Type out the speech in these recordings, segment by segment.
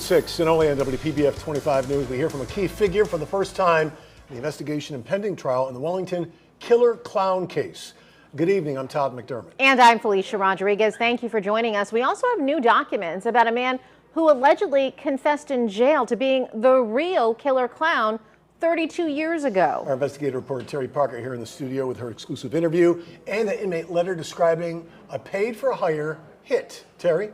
6 and only on WPBF 25 News. We hear from a key figure for the first time in the investigation and pending trial in the Wellington killer clown case. Good evening, I'm Todd McDermott. And I'm Felicia Rodriguez. Thank you for joining us. We also have new documents about a man who allegedly confessed in jail to being the real killer clown 32 years ago. Our investigative reporter Terry Parker here in the studio with her exclusive interview and an inmate letter describing a paid-for-hire hit. Terry?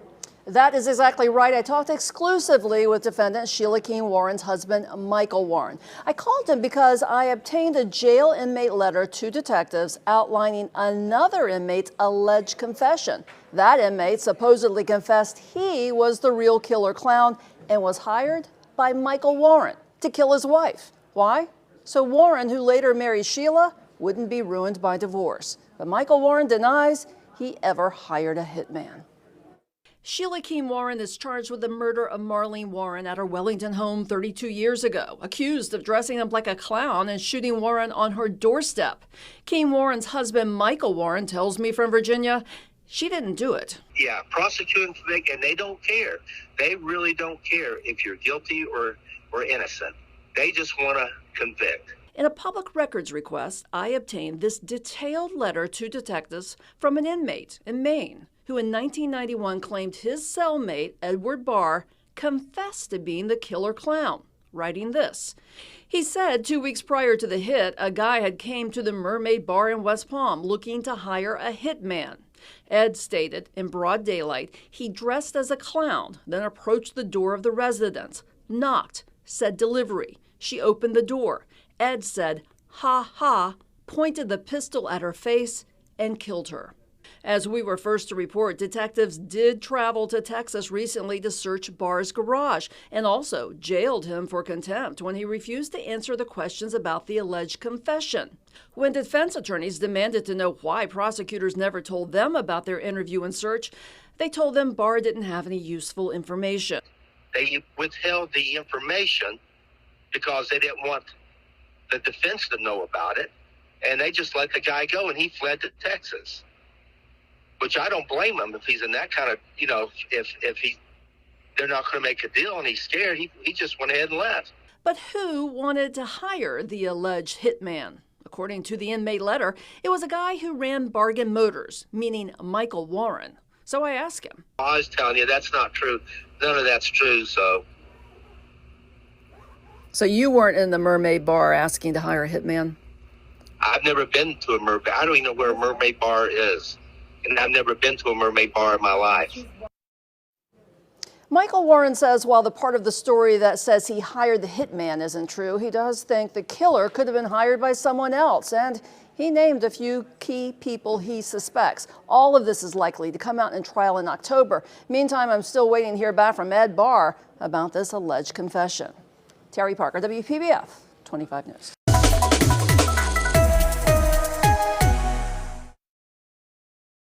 That is exactly right. I talked exclusively with defendant Sheila Keene Warren's husband, Michael Warren. I called him because I obtained a jail inmate letter to detectives outlining another inmate's alleged confession. That inmate supposedly confessed he was the real killer clown and was hired by Michael Warren to kill his wife. Why? So Warren, who later married Sheila, wouldn't be ruined by divorce. But Michael Warren denies he ever hired a hitman. Sheila Keene Warren is charged with the murder of Marlene Warren at her Wellington home 32 years ago, accused of dressing up like a clown and shooting Warren on her doorstep. Keene Warren's husband, Michael Warren, tells me from Virginia she didn't do it. Yeah, prosecuting, and they don't care. They really don't care if you're guilty or innocent. They just want to convict. In a public records request, I obtained this detailed letter to detectives from an inmate in Maine who in 1991 claimed his cellmate, Edward Barr, confessed to being the killer clown, writing this. He said 2 weeks prior to the hit, a guy had came to the Mermaid Bar in West Palm looking to hire a hitman. Ed stated in broad daylight he dressed as a clown, then approached the door of the residence, knocked, said delivery. She opened the door. Ed said, "Ha ha," pointed the pistol at her face, and killed her. As we were first to report, detectives did travel to Texas recently to search Barr's garage and also jailed him for contempt when he refused to answer the questions about the alleged confession. When defense attorneys demanded to know why prosecutors never told them about their interview and search, they told them Barr didn't have any useful information. They withheld the information because they didn't want the defense to know about it, and they just let the guy go, and he fled to Texas. Which I don't blame him if he's in that kind of, if they're not going to make a deal and he's scared, he just went ahead and left. But who wanted to hire the alleged hitman? According to the inmate letter, it was a guy who ran Bargain Motors, meaning Michael Warren. So I asked him. I was telling you, that's not true. None of that's true, so. So you weren't in the Mermaid Bar asking to hire a hitman? I've never been to a mermaid. I don't even know where a mermaid bar is. And I've never been to a mermaid bar in my life. Michael Warren says while the part of the story that says he hired the hitman isn't true, he does think the killer could have been hired by someone else. And he named a few key people he suspects. All of this is likely to come out in trial in October. Meantime, I'm still waiting to hear back from Ed Barr about this alleged confession. Terry Parker, WPBF 25 News.